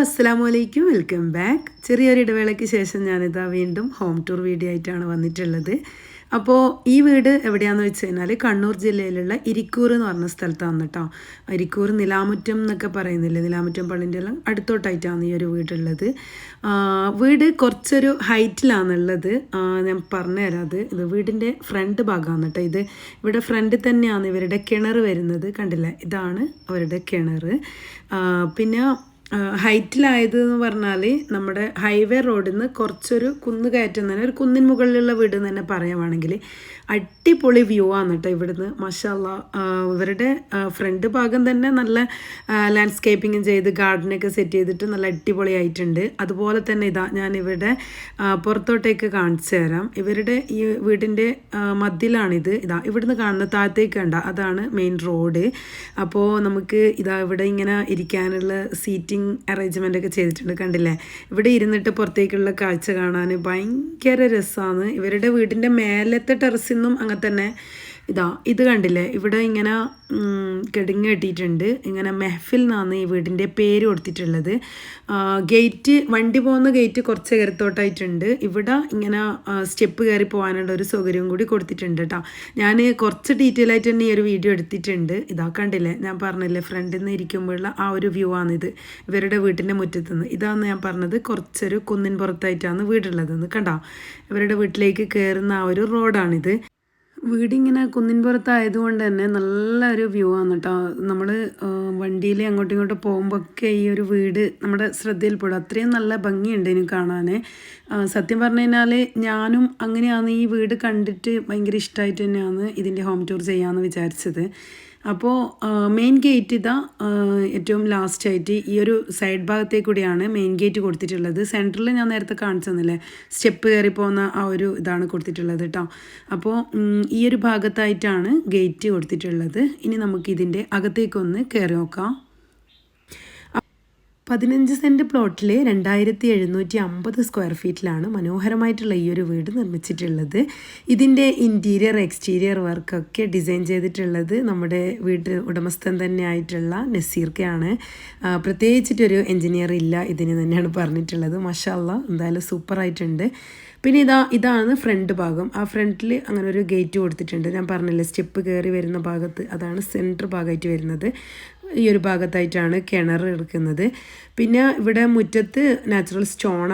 അസ്സലാമു അലൈക്കും, welcome back. ചെറിയൊരു ഇടവേളയ്ക്ക് ശേഷം ഞാനിതാ വീണ്ടും ഹോം ടൂർ വീഡിയോ ആയിട്ടാണ് വന്നിട്ടുള്ളത്. അപ്പോൾ ഈ വീട് എവിടെയാണെന്ന് വെച്ച് കഴിഞ്ഞാൽ കണ്ണൂർ ജില്ലയിലുള്ള ഇരിക്കൂർ എന്ന് പറഞ്ഞ സ്ഥലത്താണ് കേട്ടോ. ഇരിക്കൂർ നിലാമുറ്റം എന്നൊക്കെ പറയുന്നില്ലേ, നിലാമുറ്റം പള്ളിൻ്റെ എല്ലാം അടുത്തോട്ടായിട്ടാണ് ഈ ഒരു വീടുള്ളത്. വീട് കുറച്ചൊരു ഹൈറ്റിലാണുള്ളത്. ഞാൻ പറഞ്ഞുതരാം. ഇത് വീടിൻ്റെ ഫ്രണ്ട് ഭാഗമാണ് കേട്ടോ. ഇവിടെ ഫ്രണ്ടിൽ തന്നെയാണ് ഇവരുടെ കിണർ വരുന്നത്. കണ്ടില്ലേ, ഇതാണ് അവരുടെ കിണർ. പിന്നെ ഹൈറ്റിലായത് എന്ന് പറഞ്ഞാൽ നമ്മുടെ ഹൈവേ റോഡിൽ നിന്ന് കുറച്ചൊരു കുന്ന് കയറ്റം തന്നെ, ഒരു കുന്നിൻ മുകളിലുള്ള വീട് എന്ന് തന്നെ പറയുവാണെങ്കിൽ അടിപൊളി വ്യൂ ആണ് കേട്ടോ ഇവിടുന്ന്. മാഷാ അല്ലാ. ഇവരുടെ ഫ്രണ്ട് ഭാഗം തന്നെ നല്ല ലാൻഡ്സ്കേപ്പിങ്ങും ചെയ്ത് ഗാർഡനൊക്കെ സെറ്റ് ചെയ്തിട്ട് നല്ല അടിപൊളിയായിട്ടുണ്ട്. അതുപോലെ തന്നെ ഞാനിവിടെ പുറത്തോട്ടേക്ക് കാണിച്ചു തരാം. ഇവരുടെ ഈ വീടിൻ്റെ മധ്യലാണിത്. ഇവിടുന്ന് കാണുന്ന താഴത്തേക്ക് കണ്ട അതാണ് മെയിൻ റോഡ്. അപ്പോൾ നമുക്ക് ഇവിടെ ഇങ്ങനെ ഇരിക്കാനുള്ള സീറ്റിംഗ് അറേഞ്ച്മെൻ്റ് ഒക്കെ ചെയ്തിട്ടുണ്ട്. കണ്ടില്ലേ, ഇവിടെ ഇരുന്നിട്ട് പുറത്തേക്കുള്ള കാഴ്ച കാണാൻ ഭയങ്കര രസമാണ്. ഇവരുടെ വീടിൻ്റെ മേലത്തെ ടെറസിൽ നിന്നും അങ്ങനെ തന്നെ ഇത് കണ്ടില്ലേ, ഇവിടെ ഇങ്ങനെ കെടുങ്ങ് കെട്ടിയിട്ടുണ്ട്. ഇങ്ങനെ മെഹഫിൽ എന്നാണ് ഈ വീടിൻ്റെ പേര് കൊടുത്തിട്ടുള്ളത്. ഗേറ്റ്, വണ്ടി പോകുന്ന ഗേറ്റ് കുറച്ച് കയറത്തോട്ടായിട്ടുണ്ട്. ഇവിടെ ഇങ്ങനെ സ്റ്റെപ്പ് കയറി പോകാനുള്ള ഒരു സൗകര്യവും കൂടി കൊടുത്തിട്ടുണ്ട് കേട്ടോ. ഞാൻ കുറച്ച് ഡീറ്റെയിൽ ആയിട്ട് തന്നെ ഈ ഒരു വീഡിയോ എടുത്തിട്ടുണ്ട്. കണ്ടില്ലേ, ഞാൻ പറഞ്ഞില്ലേ ഫ്രണ്ടിൽ നിന്ന് ഇരിക്കുമ്പോഴുള്ള ആ ഒരു വ്യൂ ആണിത് ഇവരുടെ വീട്ടിൻ്റെ മുറ്റത്ത് നിന്ന്. ഇതാണ് ഞാൻ പറഞ്ഞത്, കുറച്ചൊരു കുന്നിൻ പുറത്തായിട്ടാണ് വീടുള്ളതെന്ന്. കണ്ടോ, ഇവരുടെ വീട്ടിലേക്ക് കയറുന്ന ആ ഒരു റോഡാണിത്. വീടിങ്ങനെ കുന്നിൻ പുറത്തായതുകൊണ്ട് തന്നെ നല്ലൊരു വ്യൂ ആണ് കേട്ടോ. നമ്മൾ വണ്ടിയിൽ അങ്ങോട്ടും ഇങ്ങോട്ടും പോകുമ്പോഴൊക്കെ ഈ ഒരു വീട് നമ്മുടെ ശ്രദ്ധയിൽപ്പെടും. അത്രയും നല്ല ഭംഗിയുണ്ട് ഇതിന് കാണാൻ. സത്യം പറഞ്ഞു കഴിഞ്ഞാൽ ഞാനും അങ്ങനെയാണ് ഈ വീട് കണ്ടിട്ട് ഭയങ്കര ഇഷ്ടമായിട്ട് തന്നെയാണ് ഇതിൻ്റെ ഹോം ടൂർ ചെയ്യാമെന്ന് വിചാരിച്ചത്. അപ്പോൾ മെയിൻ ഗേറ്റ് ഏറ്റവും ലാസ്റ്റായിട്ട് ഈ ഒരു സൈഡ് ഭാഗത്തേ കൂടിയാണ് മെയിൻ ഗേറ്റ് കൊടുത്തിട്ടുള്ളത്. സെൻറ്ററിൽ ഞാൻ നേരത്തെ കാണിച്ചു തന്നില്ലേ, സ്റ്റെപ്പ് കയറി പോകുന്ന ആ ഒരു ഇതാണ് കൊടുത്തിട്ടുള്ളത് കേട്ടോ. അപ്പോൾ ഈ ഒരു ഭാഗത്തായിട്ടാണ് ഗേറ്റ് കൊടുത്തിട്ടുള്ളത്. ഇനി നമുക്ക് ഇതിൻ്റെ അകത്തേക്കൊന്ന് കയറി നോക്കാം. 15 സെൻറ്റ് പ്ലോട്ടിൽ 2750 സ്ക്വയർ ഫീറ്റിലാണ് മനോഹരമായിട്ടുള്ള ഈ ഒരു വീട് നിർമ്മിച്ചിട്ടുള്ളത്. ഇതിൻ്റെ ഇൻറ്റീരിയർ എക്സ്റ്റീരിയർ വർക്കൊക്കെ ഡിസൈൻ ചെയ്തിട്ടുള്ളത് നമ്മുടെ വീട് ഉടമസ്ഥൻ തന്നെ ആയിട്ടുള്ള നസീർക്കയാണ്. പ്രത്യേകിച്ചിട്ടൊരു എൻജിനീയർ ഇല്ല ഇതിന് തന്നെയാണ് പറഞ്ഞിട്ടുള്ളത്. മാഷാ അല്ലാ, എന്തായാലും സൂപ്പറായിട്ടുണ്ട്. പിന്നെ ഇതാണ് ഫ്രണ്ട് ഭാഗം. ആ ഫ്രണ്ടിൽ അങ്ങനെ ഒരു ഗേറ്റ് കൊടുത്തിട്ടുണ്ട്. ഞാൻ പറഞ്ഞില്ലേ, സ്റ്റെപ്പ് കയറി വരുന്ന ഭാഗത്ത് അതാണ് സെൻറ്റർ ഭാഗമായിട്ട് വരുന്നത്. ഈ ഒരു ഭാഗത്തായിട്ടാണ് കിണർ എടുക്കുന്നത്. പിന്നെ ഇവിടെ മുറ്റത്ത് നാച്ചുറൽ സ്റ്റോൺ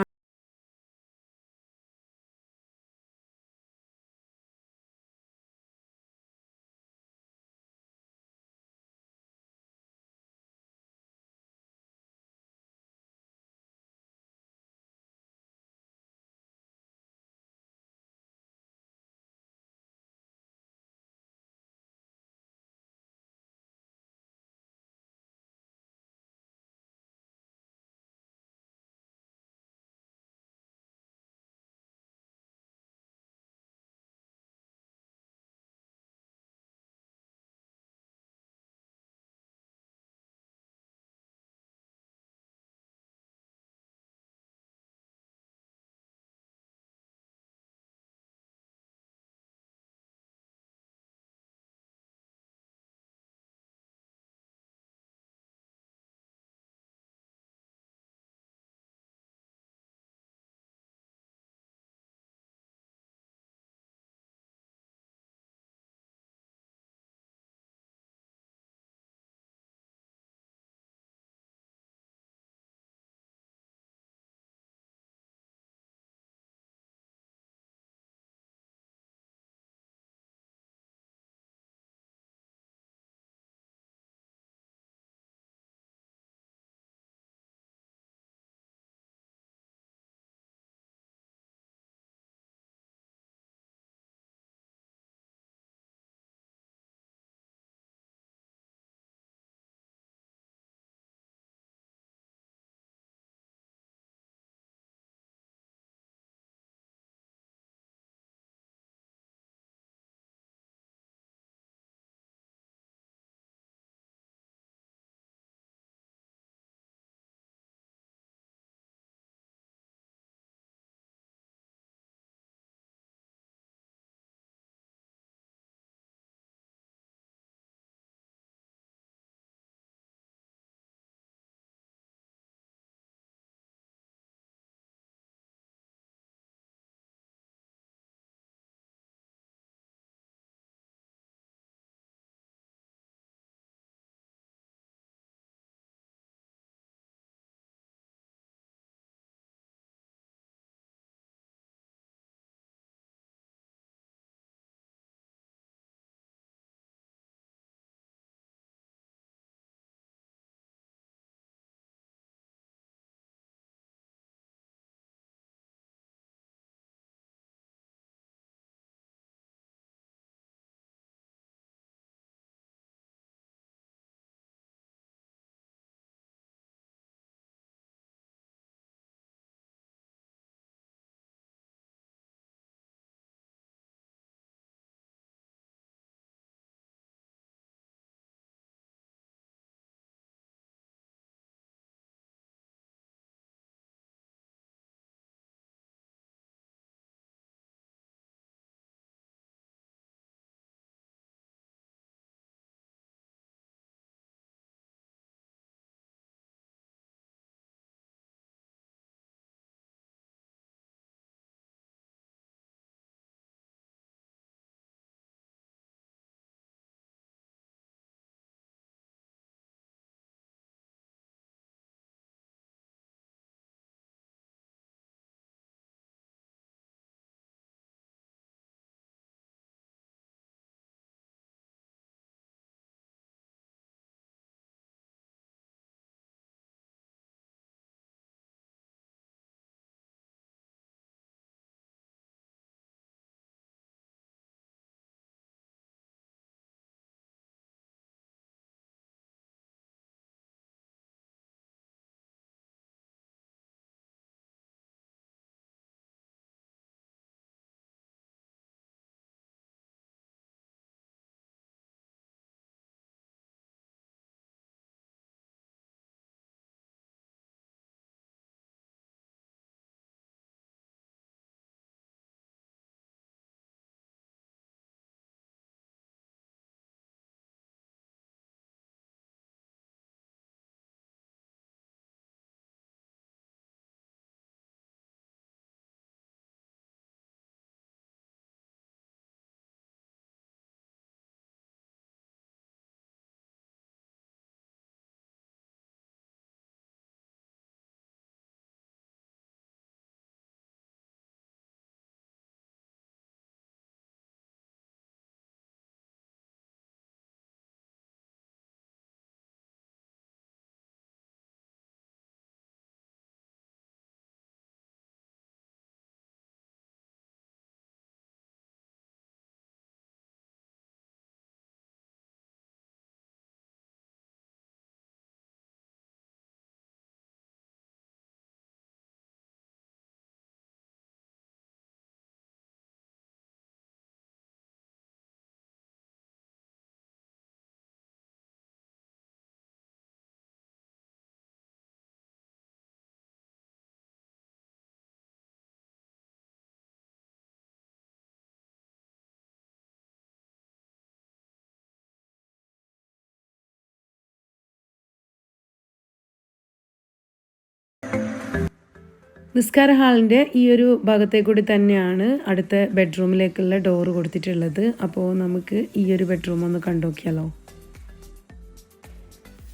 നിസ്കാര ഹാളിൻ്റെ ഈ ഒരു ഭാഗത്തേക്കൂടി തന്നെയാണ് അടുത്ത ബെഡ്റൂമിലേക്കുള്ള ഡോറ് കൊടുത്തിട്ടുള്ളത്. അപ്പോൾ നമുക്ക് ഈ ഒരു ബെഡ്റൂം ഒന്ന് കണ്ടു നോക്കിയാലോ.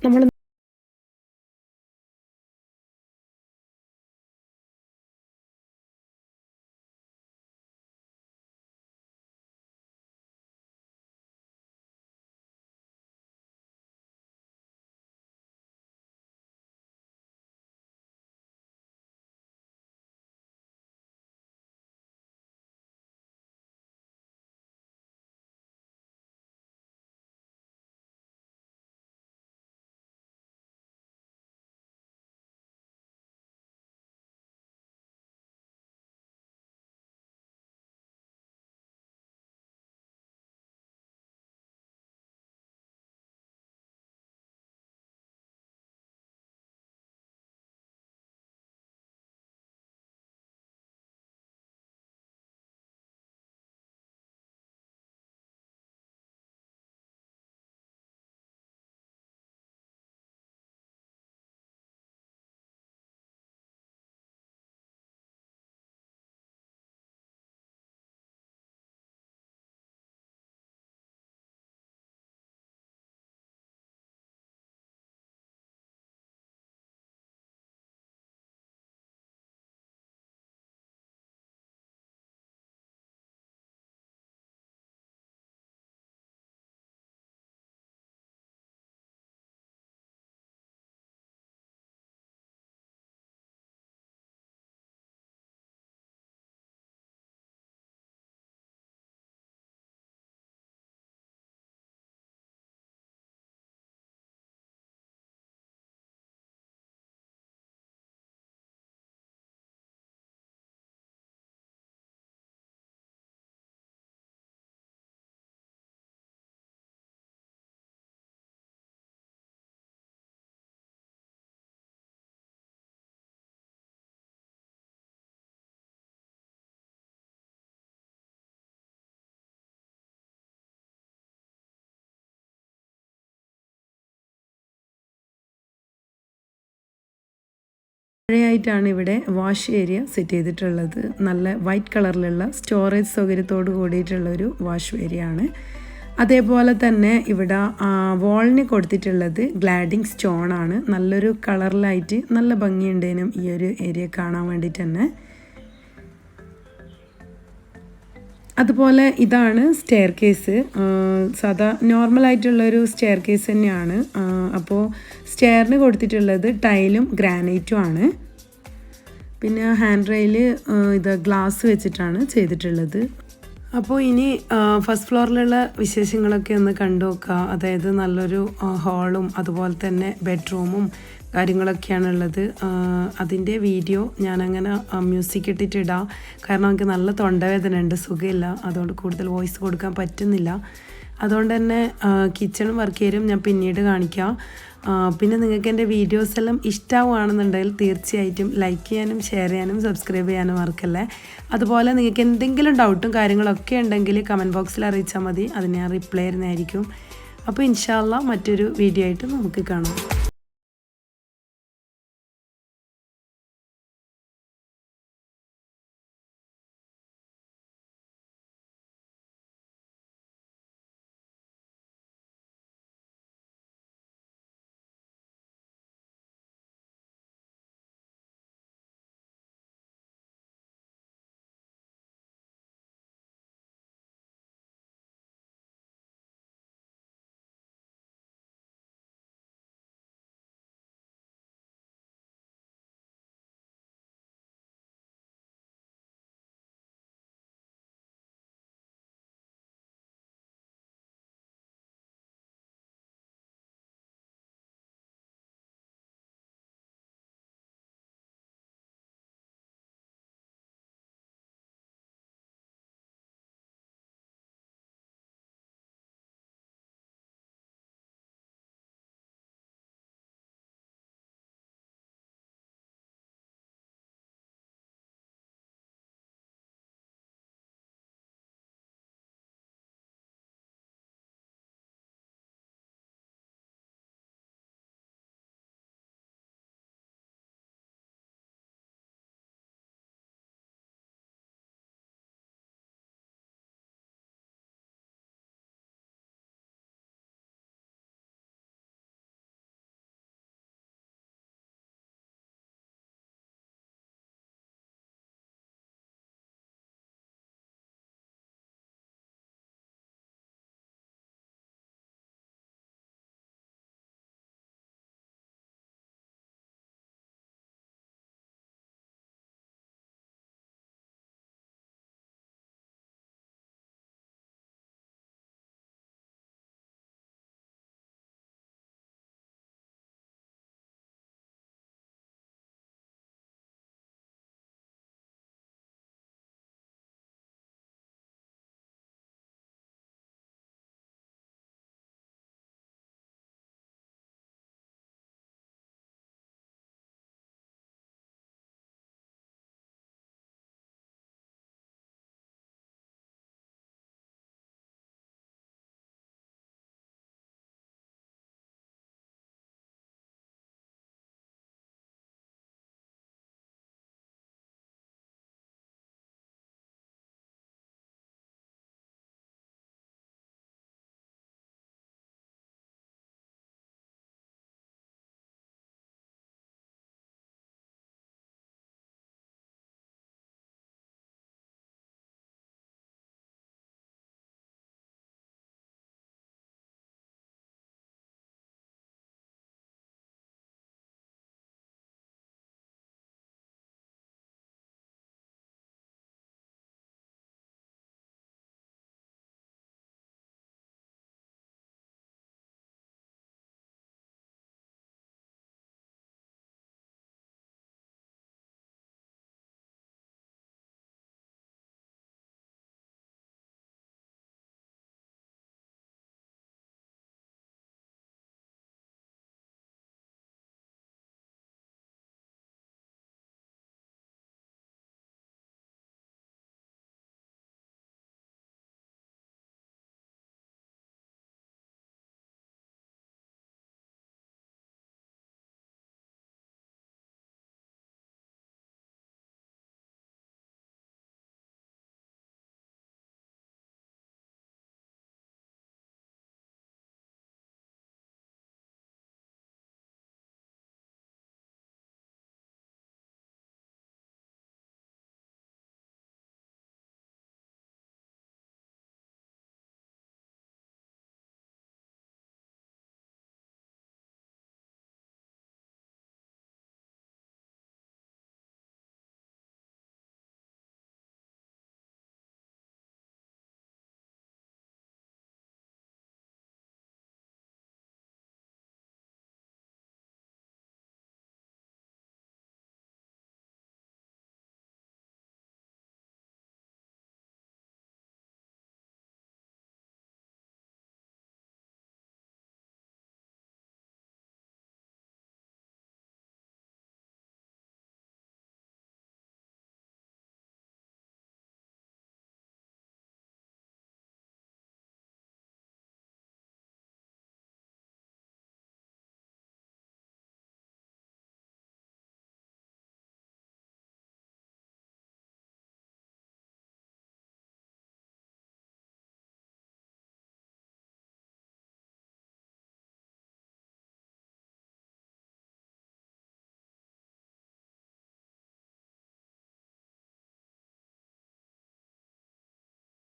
നമ്മൾ മഴയായിട്ടാണ് ഇവിടെ വാഷ് ഏരിയ സെറ്റ് ചെയ്തിട്ടുള്ളത്. നല്ല വൈറ്റ് കളറിലുള്ള സ്റ്റോറേജ് സൗകര്യത്തോട് കൂടിയിട്ടുള്ളൊരു വാഷ് ഏരിയ ആണ്. അതേപോലെ തന്നെ ഇവിടെ വാളിന് കൊടുത്തിട്ടുള്ളത് ഗ്ലാഡിങ് സ്റ്റോൺ ആണ്. നല്ലൊരു കളറിലായിട്ട് നല്ല ഭംഗിയുണ്ടേനും ഈ ഒരു ഏരിയ കാണാൻ വേണ്ടിയിട്ട് തന്നെ. അതുപോലെ ഇതാണ് സ്റ്റെയർ കേസ്. സാധാ നോർമലായിട്ടുള്ളൊരു സ്റ്റെയർ കേസ് തന്നെയാണ്. അപ്പോൾ സ്റ്റെയറിന് കൊടുത്തിട്ടുള്ളത് ടൈലും ഗ്രാനൈറ്റും ആണ്. പിന്നെ ഹാൻഡ് റെയില് ഇത് ഗ്ലാസ് വെച്ചിട്ടാണ് ചെയ്തിട്ടുള്ളത്. അപ്പോൾ ഇനി ഫസ്റ്റ് ഫ്ലോറിലുള്ള വിശേഷങ്ങളൊക്കെ ഒന്ന് കണ്ടു നോക്കുക. അതായത് നല്ലൊരു ഹാളും അതുപോലെ തന്നെ ബെഡ്റൂമും കാര്യങ്ങളൊക്കെയാണുള്ളത്. അതിൻ്റെ വീഡിയോ ഞാനങ്ങനെ മ്യൂസിക് ഇട്ടിട്ടിടാം. കാരണം എനിക്ക് നല്ല തൊണ്ടവേദന ഉണ്ട്, സുഖമില്ല. അതുകൊണ്ട് കൂടുതൽ വോയിസ് കൊടുക്കാൻ പറ്റുന്നില്ല. അതുകൊണ്ട് തന്നെ കിച്ചണും വർക്ക് ഏരിയയും ഞാൻ പിന്നീട് കാണിക്കാം. പിന്നെ നിങ്ങൾക്ക് എൻ്റെ വീഡിയോസ് എല്ലാം ഇഷ്ടമാവുകയാണെന്നുണ്ടെങ്കിൽ തീർച്ചയായിട്ടും ലൈക്ക് ചെയ്യാനും ഷെയർ ചെയ്യാനും സബ്സ്ക്രൈബ് ചെയ്യാനും മറക്കല്ലേ. അതുപോലെ നിങ്ങൾക്ക് എന്തെങ്കിലും ഡൗട്ടും കാര്യങ്ങളൊക്കെ ഉണ്ടെങ്കിൽ കമൻറ്റ് ബോക്സിൽ അറിയിച്ചാൽ മതി. അതിന് ഞാൻ റിപ്ലൈ തരുന്നതായിരിക്കും. അപ്പോൾ ഇൻഷാ അല്ലാഹ് മറ്റൊരു വീഡിയോ ആയിട്ട് നമുക്ക് കാണാം.